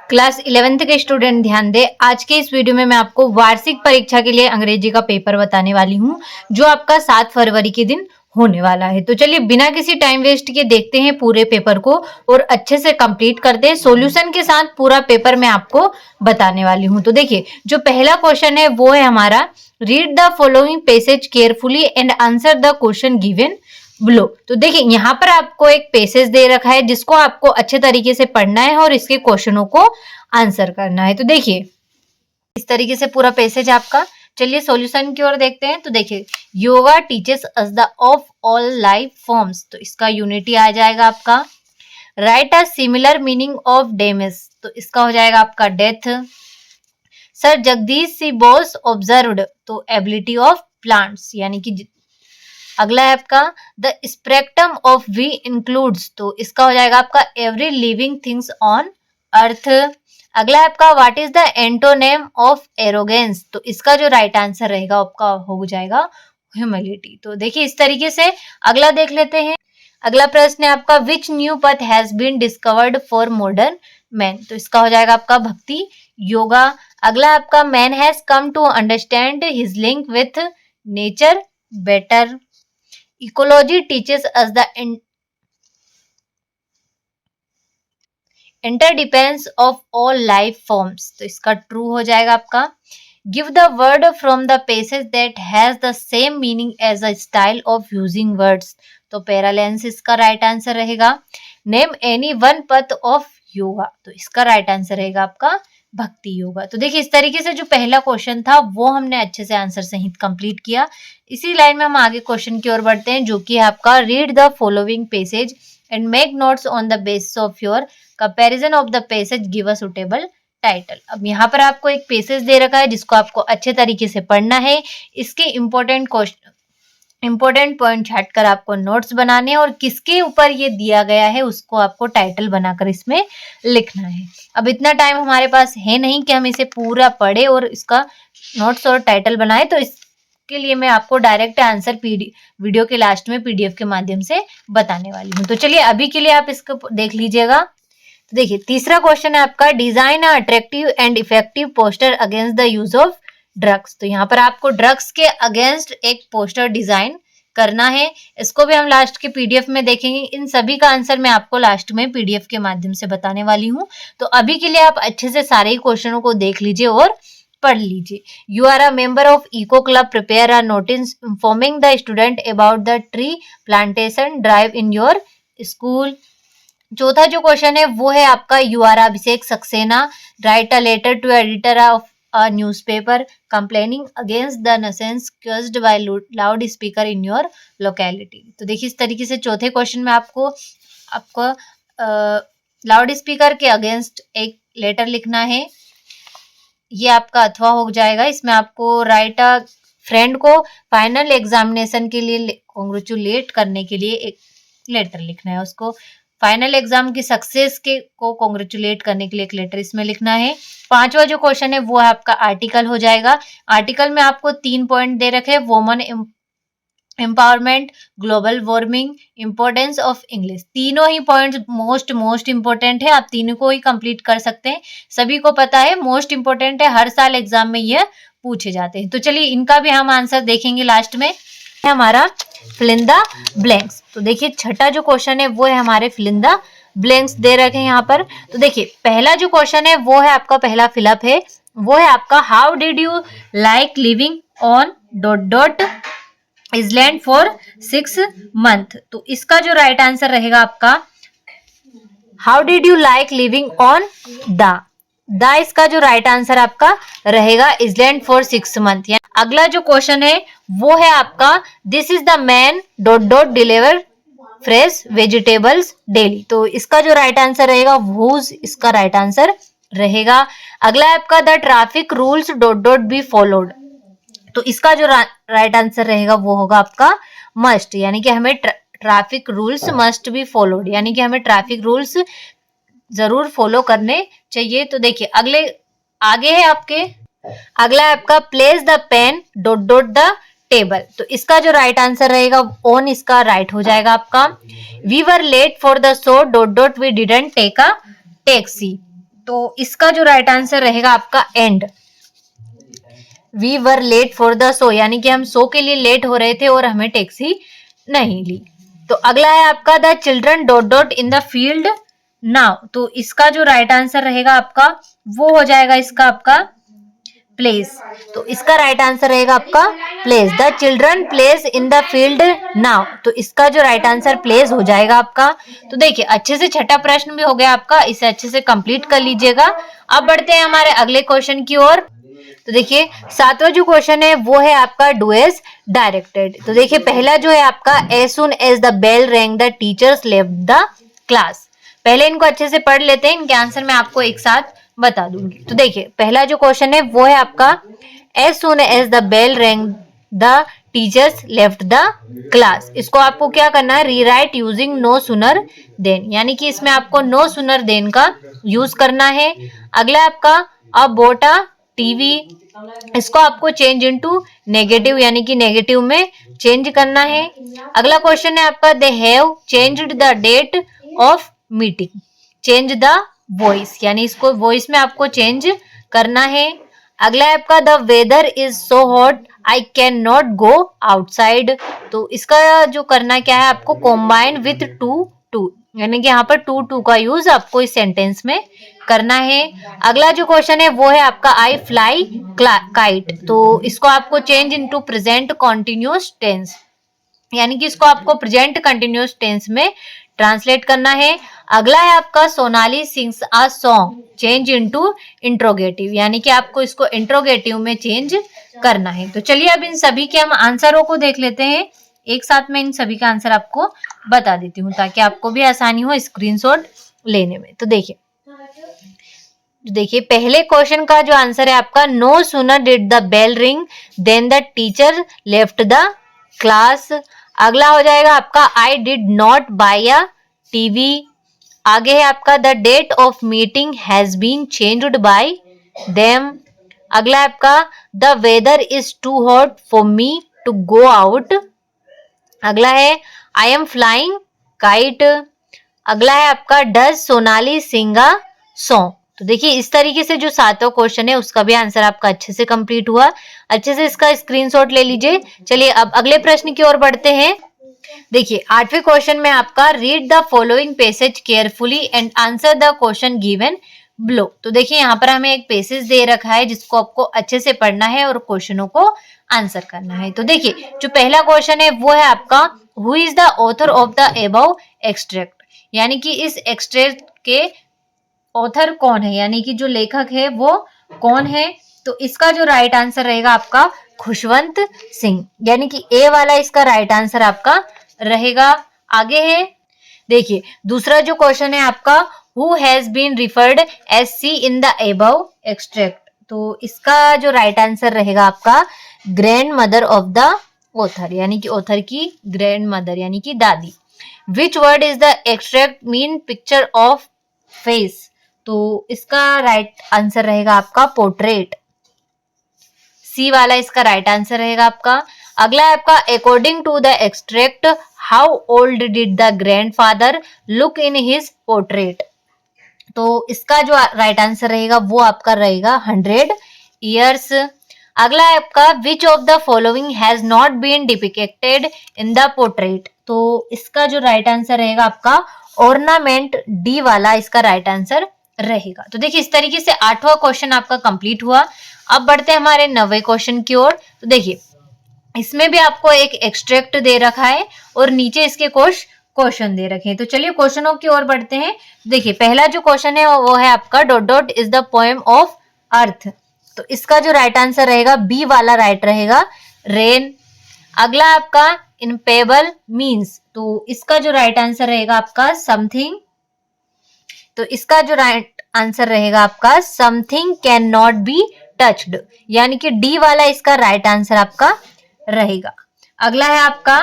Class 11th के student ध्यान दें। आज के इस वीडियो में मैं आपको वार्षिक परीक्षा के लिए अंग्रेजी का पेपर बताने वाली हूँ, जो आपका 7 फरवरी के दिन होने वाला है। तो चलिए बिना किसी टाइम वेस्ट के देखते हैं पूरे पेपर को और अच्छे से कंप्लीट करते हैं। सॉल्यूशन के साथ पूरा पेपर मैं आपको बताने वाली हूँ। तो देखिए, जो पहला क्वेश्चन है वो है हमारा, read the following passage carefully and answer the question given below. तो देखिए, यहाँ पर आपको एक पैसेज दे रखा है जिसको आपको अच्छे तरीके से पढ़ना है और इसके क्वेश्चनों को आंसर करना है। तो देखिए इस तरीके से पूरा पैसेज आपका। चलिए सॉल्यूशन की ओर देखते हैं। तो देखिए, yoga teaches us the of all life forms, तो इसका यूनिटी आ जाएगा आपका। Right a similar meaning of demise, तो इसका हो जाएगा आपका death. Sir Jagdish C Bose observed, तो एबिलिटी ऑफ प्लांट्स, यानी कि अगला है आपका the spectrum of we includes, तो इसका हो जाएगा आपका every living things on earth. अगला है आपका what is the antonym of arrogance, तो इसका जो राइट आंसर रहेगा आपका हो जाएगा ह्यूमिलिटी। तो देखिए इस तरीके से अगला देख लेते हैं। अगला प्रश्न है आपका, which new path has been discovered for modern man, तो इसका हो जाएगा आपका भक्ति योगा। अगला आपका, man has come to understand his link with nature better. Ecology teaches us the interdependence of all life forms, तो इसका ट्रू हो जाएगा आपका। Give the word from the passage that has the same meaning as a style of using words, तो parlance इसका right answer रहेगा। Name any one path of yoga, तो इसका राइट आंसर रहेगा आपका भक्ति योगा। तो देखिए इस तरीके से जो पहला क्वेश्चन था वो हमने अच्छे से आंसर सहित कंप्लीट किया। इसी लाइन में हम आगे क्वेश्चन की ओर बढ़ते हैं, जो कि है आपका, read the following passage and make notes on the basis of your comparison of the passage, give a suitable title. अब यहाँ पर आपको एक पैसेज दे रखा है जिसको आपको अच्छे तरीके से पढ़ना है। इसके इंपॉर्टेंट पॉइंट छाट कर आपको नोट्स बनाने हैं और किसके ऊपर ये दिया गया है उसको आपको टाइटल बनाकर इसमें लिखना है। अब इतना टाइम हमारे पास है नहीं कि हम इसे पूरा पढ़े और इसका नोट्स और टाइटल बनाए, तो इसके लिए मैं आपको डायरेक्ट आंसर वीडियो के लास्ट में पीडीएफ के माध्यम से बताने वाली हूँ। तो चलिए अभी के लिए आप इसको देख लीजिएगा। तो देखिए तीसरा क्वेश्चन है आपका, design a attractive and effective poster against the use of drugs, तो यहाँ पर आपको ड्रग्स के अगेंस्ट एक पोस्टर डिजाइन करना है। इसको भी हम लास्ट के पीडीएफ में देखेंगे। इन सभी का आंसर मैं आपको लास्ट में पीडीएफ के माध्यम से बताने वाली हूँ। तो अभी के लिए आप अच्छे से सारे ही क्वेश्चनों को देख लीजिए और पढ़ लीजिए। You are a member of eco club, prepare a notice informing the student about the tree plantation drive in your school. चौथा जो क्वेश्चन है वो है आपका, you are Abhishek Saxena, write a letter to editor of a newspaper complaining against the nuisance caused by loud speaker in your locality. तो देखिए इस तरीके से चौथे क्वेश्चन में आपको लाउड स्पीकर के अगेंस्ट एक लेटर लिखना है। ये आपका अथवा हो जाएगा। इसमें आपको राइट अ फ्रेंड को फाइनल एग्जामिनेशन के लिए कॉन्ग्रेचुलेट करने के लिए एक लेटर लिखना है। उसको फाइनल एग्जाम की सक्सेस के को कॉन्ग्रेचुलेट करने के लिए एक लेटर इसमें लिखना है। पांचवा जो क्वेश्चन है वो है आपका आर्टिकल हो जाएगा। आर्टिकल में आपको 3 पॉइंट दे रखे हैं, woman empowerment, global warming, importance of English. तीनों ही पॉइंट्स मोस्ट इंपॉर्टेंट है। आप तीनों को ही कंप्लीट कर सकते हैं। सभी को पता है मोस्ट इंपॉर्टेंट है, हर साल एग्जाम में ये पूछे जाते हैं। तो चलिए इनका भी हम आंसर देखेंगे लास्ट में। हमारा फिल इन द ब्लैंक्स, तो देखिए छठा जो क्वेश्चन है वो है हमारे फिल इन द ब्लैंक्स दे रखे हैं यहाँ पर। तो देखिए पहला जो क्वेश्चन है वो है आपका, पहला फिलअप है वो है आपका, how did you like living on dot dot island for 6 months, तो इसका जो राइट आंसर रहेगा आपका, how did you like living on the इसका जो राइट आंसर आपका रहेगा आइसलैंड फॉर 6 months। अगला जो क्वेश्चन है वो है आपका, this is the man dot dot deliver fresh vegetables daily, तो इसका जो राइट आंसर रहेगा वूज इसका राइट आंसर रहेगा। अगला है आपका, the traffic rules dot dot be followed, तो इसका जो राइट आंसर रहेगा वो होगा आपका मस्ट, यानी कि हमें traffic rules must be followed, यानी कि हमें ट्रैफिक रूल्स जरूर फॉलो करने चाहिए। तो देखिए आगे है आपके, अगला है आपका, place the pen dot dot the table, तो इसका जो राइट आंसर रहेगा ऑन इसका राइट हो जाएगा आपका। We were late for the show dot dot we didn't take a taxi, तो इसका जो राइट आंसर रहेगा आपका and. We were late for the show, यानी कि हम शो के लिए लेट हो रहे थे और हमें टैक्सी नहीं ली। तो अगला है आपका the children dot dot in the field now. तो इसका जो राइट आंसर रहेगा आपका वो हो जाएगा इसका आपका प्लेस। तो इसका राइट आंसर रहेगा आपका place. The children place in the field now. तो इसका जो राइट आंसर प्लेस हो जाएगा आपका। तो देखिए अच्छे से छठा प्रश्न भी हो गया आपका, इसे अच्छे से कंप्लीट कर लीजिएगा। अब बढ़ते हैं हमारे अगले क्वेश्चन की ओर। तो देखिए सातवां जो क्वेश्चन है वो है आपका डू एज डायरेक्टेड। तो देखिए पहला जो है आपका as soon as the bell rang the teachers left the class. पहले इनको अच्छे से पढ़ लेते हैं, इनके आंसर मैं आपको एक साथ बता दूंगी। तो देखिए पहला जो क्वेश्चन है वो है आपका as soon as the bell rang the teachers left the class. इसको आपको क्या करना है, rewrite using no sooner than, यानी कि इसमें आपको नो सुनर देन का यूज करना है। अगला आपका अबोटा टीवी, इसको आपको चेंज इनटू नेगेटिव, यानी कि नेगेटिव में चेंज करना है। अगला क्वेश्चन है आपका they have changed the date of meeting, change the voice, यानी इसको वॉइस में आपको चेंज करना है। अगला है आपका the weather is so hot I can not go outside. तो इसका जो करना क्या है आपको कॉम्बाइन विथ टू टू, यानी कि यहाँ पर टू टू का यूज आपको इस सेंटेंस में करना है। अगला जो क्वेश्चन है वो है आपका आई फ्लाई काइट। तो इसको आपको change into present continuous tense, यानी कि इसको आपको प्रेजेंट कंटिन्यूअस टेंस में ट्रांसलेट करना है। अगला है आपका Sonali sings a song, change into interrogative, यानी कि आपको इसको इंट्रोगेटिव में चेंज करना है। तो चलिए अब इन सभी के हम आंसरों को देख लेते हैं। एक साथ में इन सभी का आंसर आपको बता देती हूँ ताकि आपको भी आसानी हो स्क्रीनशॉट लेने में। तो देखिए पहले क्वेश्चन का जो आंसर है आपका no sooner did the bell ring than the teacher left the class. अगला हो जाएगा आपका I did not buy a TV. आगे है आपका the date of meeting has been changed by them. अगला है आपका the weather is too hot for me to go out. अगला है आई एम फ्लाइंग काइट। अगला है आपका does Sonali sing a song. तो देखिए इस तरीके से जो सातवां क्वेश्चन है उसका भी आंसर आपका अच्छे से कंप्लीट हुआ। अच्छे से इसका स्क्रीनशॉट ले लीजिए। चलिए अब अगले प्रश्न की ओर बढ़ते हैं। देखिए आठवें क्वेश्चन में आपका read the following passage carefully and answer the question given below. तो देखिए यहाँ पर हमें एक पैसेज दे रखा है जिसको आपको अच्छे से पढ़ना है और क्वेश्चनों को आंसर करना है। तो देखिए जो पहला क्वेश्चन है वो है आपका who is the author of the above extract, यानी कि इस एक्सट्रैक्ट के ऑथर कौन है, यानी कि जो लेखक है वो कौन है। तो इसका जो राइट आंसर रहेगा आपका खुशवंत सिंह, यानी कि ए वाला इसका राइट आंसर आपका रहेगा। आगे है देखिए दूसरा जो क्वेश्चन है आपका who has been referred as she in the above extract. तो इसका जो राइट आंसर रहेगा आपका grandmother of the author, यानी कि ऑथर की ग्रैंड मदर यानी कि दादी। Which word is the extract mean picture of face. तो इसका राइट आंसर रहेगा आपका पोर्ट्रेट, सी वाला इसका राइट आंसर रहेगा आपका। अगला है आपका according to the extract how old did the grandfather look in his portrait. तो इसका जो राइट आंसर रहेगा वो आपका रहेगा 100 ईयर्स। अगला है आपका which of the following has not been depicted in the portrait. तो इसका जो राइट आंसर रहेगा आपका ऑर्नामेंट, डी वाला इसका राइट आंसर रहेगा। तो देखिए इस तरीके से आठवां क्वेश्चन आपका कंप्लीट हुआ। अब बढ़ते हैं हमारे 9वें क्वेश्चन की ओर। तो देखिए इसमें भी आपको एक एक्सट्रैक्ट दे रखा है और नीचे इसके कुछ क्वेश्चन दे रखे हैं। तो चलिए क्वेश्चनों की ओर बढ़ते हैं। देखिए पहला जो क्वेश्चन है वो है आपका dot dot is the poem of earth. तो इसका जो राइट आंसर रहेगा बी वाला राइट रहेगा रेन। अगला आपका इम्पेबल मीन्स, तो इसका जो राइट आंसर रहेगा आपका समथिंग। तो इसका जो राइट आंसर रहेगा आपका something can not be touched, यानी कि डी वाला इसका राइट आंसर आपका रहेगा। अगला है आपका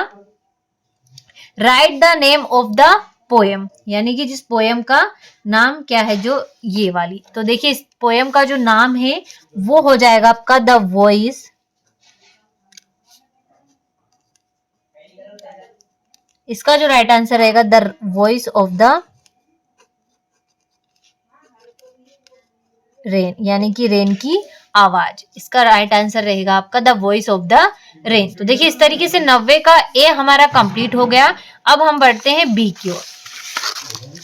right the name of the poem, यानी कि जिस पोएम का नाम क्या है जो ये वाली। तो देखिए इस पोएम का जो नाम है वो हो जाएगा आपका द वॉइस। इसका जो राइट आंसर रहेगा the voice of the rain, यानी कि रेन की आवाज। इसका राइट आंसर रहेगा आपका the voice of the rain. तो देखिए इस तरीके से 90 का ए हमारा कंप्लीट हो गया। अब हम बढ़ते हैं बी की ओर।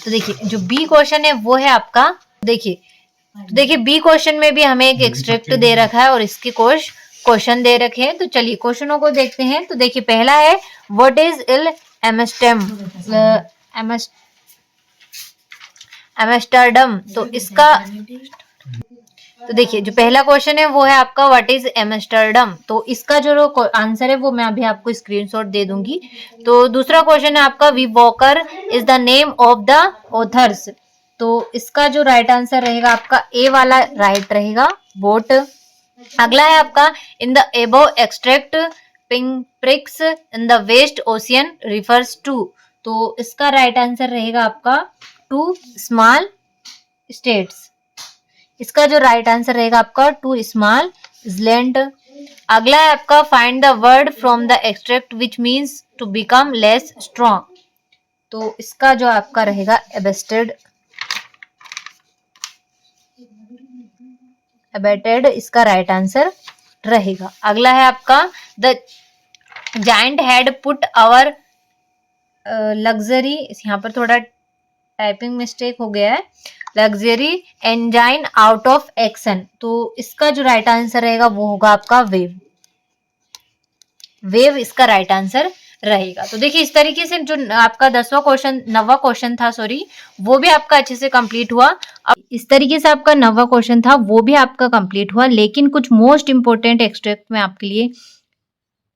तो देखिए जो बी क्वेश्चन है वो है आपका, देखिए बी क्वेश्चन में भी हमें एक एक्सट्रैक्ट दे रखा है और इसके क्वेश्चन दे रखे हैं। तो चलिए क्वेश्चनों को देखते हैं। तो देखिए पहला है व्हाट इज इल एम्स्टर्डम। तो इसका, तो देखिए जो पहला क्वेश्चन है वो है आपका व्हाट इज एम्स्टर्डम। तो इसका जो आंसर है वो मैं अभी आपको स्क्रीनशॉट दे दूंगी। तो दूसरा क्वेश्चन है आपका V Walker is the name of the authors. तो इसका जो राइट आंसर रहेगा आपका ए वाला राइट रहेगा, बोट। अगला है आपका in the above extract pinks in the west ocean refers to. तो इसका राइट आंसर रहेगा आपका टू स्मॉल स्टेट्स। इसका जो राइट आंसर रहेगा आपका टू स्मॉल इजलैंड। अगला है आपका find the word from the extract which means to become less strong. तो इसका जो आपका रहेगा अबेटेड इसका राइट आंसर रहेगा। अगला है आपका the giant had put our luxury, यहाँ पर थोड़ा टाइपिंग मिस्टेक हो गया है, luxury engine out of action. तो इसका जो राइट आंसर रहेगा वो होगा आपका वेव। वेव इसका राइट आंसर रहेगा। तो देखिए इस तरीके से जो आपका 9वां क्वेश्चन था, सॉरी, वो भी आपका अच्छे से कंप्लीट हुआ। अब इस तरीके से आपका 9वां क्वेश्चन था वो भी आपका कंप्लीट हुआ, लेकिन कुछ मोस्ट इंपोर्टेंट एक्सट्रैक्ट में आपके लिए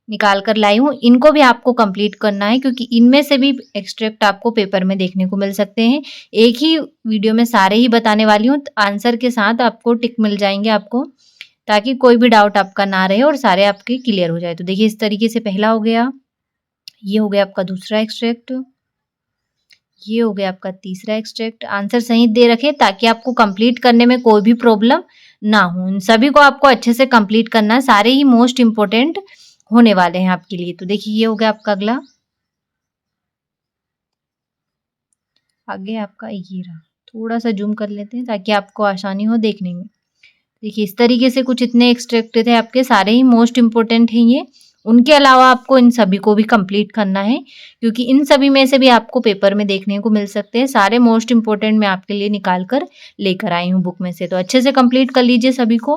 निकाल कर लाई हूँ, इनको भी आपको कंप्लीट करना है क्योंकि इनमें से भी एक्सट्रैक्ट आपको पेपर में देखने को मिल सकते हैं। एक ही वीडियो में सारे ही बताने वाली हूँ, आंसर के साथ आपको टिक मिल जाएंगे आपको, ताकि कोई भी डाउट आपका ना रहे और सारे आपके क्लियर हो जाए। तो देखिए इस तरीके से पहला हो गया, ये हो गया आपका दूसरा एक्सट्रैक्ट, ये हो गया आपका तीसरा एक्सट्रैक्ट। आंसर सही दे रखे ताकि आपको कंप्लीट करने में कोई भी प्रॉब्लम ना हो। इन सभी को आपको अच्छे से कंप्लीट करना है, सारे ही मोस्ट इंपोर्टेंट होने वाले हैं आपके लिए। तो देखिए ये हो गया आपका अगला, आगे आपका ये रहा, थोड़ा सा जूम कर लेते हैं ताकि आपको आसानी हो देखने में। देखिए इस तरीके से कुछ इतने एक्सट्रैक्ट थे आपके, सारे ही मोस्ट इंपोर्टेंट हैं ये। उनके अलावा आपको इन सभी को भी कंप्लीट करना है क्योंकि इन सभी में से भी आपको पेपर में देखने को मिल सकते हैं। सारे मोस्ट इंपोर्टेंट मैं आपके लिए निकाल कर लेकर आई हूँ बुक में से, तो अच्छे से कंप्लीट कर लीजिए सभी को।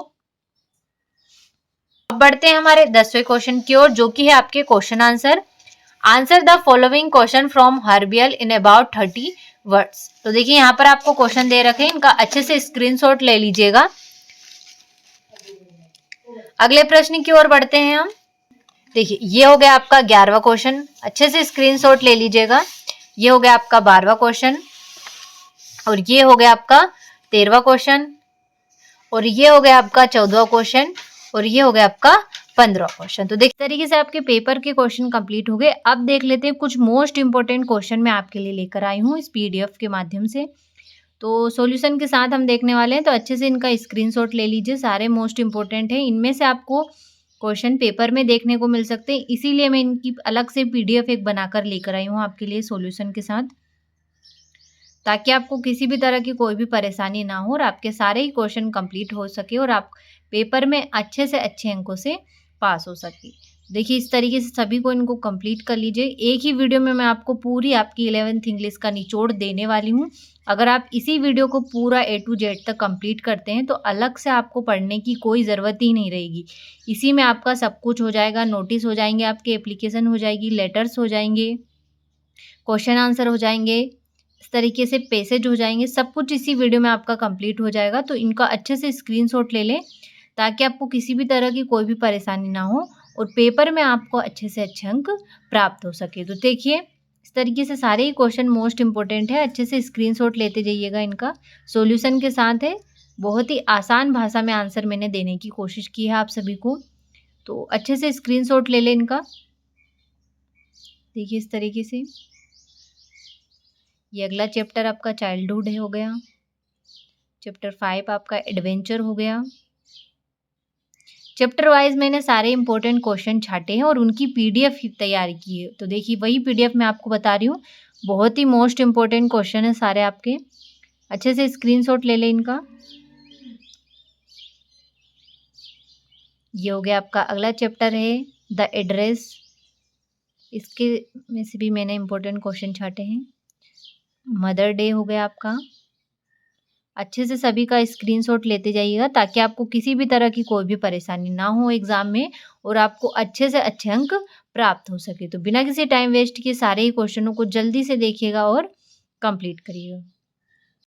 अब बढ़ते हैं हमारे 10वें क्वेश्चन की ओर, जो कि है आपके question answer the following question from हर्बियल इन अबाउट 30 वर्ड्स। तो देखिए यहाँ पर आपको क्वेश्चन दे रखे हैं, इनका अच्छे से स्क्रीनशॉट ले लीजिएगा। अगले प्रश्न की ओर बढ़ते हैं हम। देखिए ये हो गया आपका 11वां क्वेश्चन, अच्छे से स्क्रीनशॉट ले लीजिएगा। ये हो गया आपका 12वां क्वेश्चन, और ये हो गया आपका 13वां क्वेश्चन, और ये हो गया आपका 14वां क्वेश्चन, और ये हो गया आपका 15वां क्वेश्चन। तो देख तरीके से आपके पेपर के क्वेश्चन कंप्लीट हो गए। अब देख लेते हैं कुछ मोस्ट इंपोर्टेंट क्वेश्चन मैं आपके लिए लेकर आई हूँ इस पीडीएफ के माध्यम से। तो सॉल्यूशन के साथ हम देखने वाले हैं, तो अच्छे से इनका स्क्रीनशॉट ले लीजिए, सारे मोस्ट इंपोर्टेंट हैं। इनमें से आपको क्वेश्चन पेपर में देखने को मिल सकते हैं, इसीलिए मैं इनकी अलग से पीडीएफ एक बनाकर लेकर आई हूँ आपके लिए सॉल्यूशन के साथ, ताकि आपको किसी भी तरह की कोई भी परेशानी ना हो और आपके सारे ही क्वेश्चन कंप्लीट हो सके और आप पेपर में अच्छे से अच्छे अंकों से पास हो सके। देखिए इस तरीके से सभी को इनको कंप्लीट कर लीजिए। एक ही वीडियो में मैं आपको पूरी आपकी 11th इंग्लिश का निचोड़ देने वाली हूँ। अगर आप इसी वीडियो को पूरा A to Z तक कंप्लीट करते हैं तो अलग से आपको पढ़ने की कोई ज़रूरत ही नहीं रहेगी। इसी में आपका सब कुछ हो जाएगा, नोटिस हो जाएंगे, आपके एप्लीकेशन हो जाएगी, लेटर्स हो जाएंगे, क्वेश्चन आंसर हो जाएंगे, इस तरीके से पैसेज हो जाएंगे, सब कुछ इसी वीडियो में आपका कंप्लीट हो जाएगा। तो इनका अच्छे से स्क्रीनशॉट ले लें ताकि आपको किसी भी तरह की कोई भी परेशानी ना हो और पेपर में आपको अच्छे से अच्छे अंक प्राप्त हो सके। तो देखिए इस तरीके से सारे ही क्वेश्चन मोस्ट इंपॉर्टेंट है, अच्छे से स्क्रीनशॉट लेते जाइएगा। इनका सॉल्यूशन के साथ है, बहुत ही आसान भाषा में आंसर मैंने देने की कोशिश की है आप सभी को, तो अच्छे से स्क्रीनशॉट ले लें इनका। देखिए इस तरीके से ये अगला चैप्टर आपका चाइल्डहुड हो गया, चैप्टर 5 आपका एडवेंचर हो गया। चैप्टर वाइज मैंने सारे इंपॉर्टेंट क्वेश्चन छाटे हैं और उनकी पीडीएफ तैयार की है। तो देखिए वही पीडीएफ मैं आपको बता रही हूँ, बहुत ही मोस्ट इंपॉर्टेंट क्वेश्चन है सारे आपके, अच्छे से स्क्रीनशॉट ले लें इनका। ये हो गया आपका। अगला चैप्टर है द एड्रेस। इसके में से भी मैंने इम्पोर्टेंट क्वेश्चन छाटे हैं। मदर डे हो गया आपका। अच्छे से सभी का स्क्रीनशॉट लेते जाइएगा ताकि आपको किसी भी तरह की कोई भी परेशानी ना हो एग्जाम में और आपको अच्छे से अच्छे अंक प्राप्त हो सके। तो बिना किसी टाइम वेस्ट किए सारे ही क्वेश्चनों को जल्दी से देखिएगा और कंप्लीट करिएगा।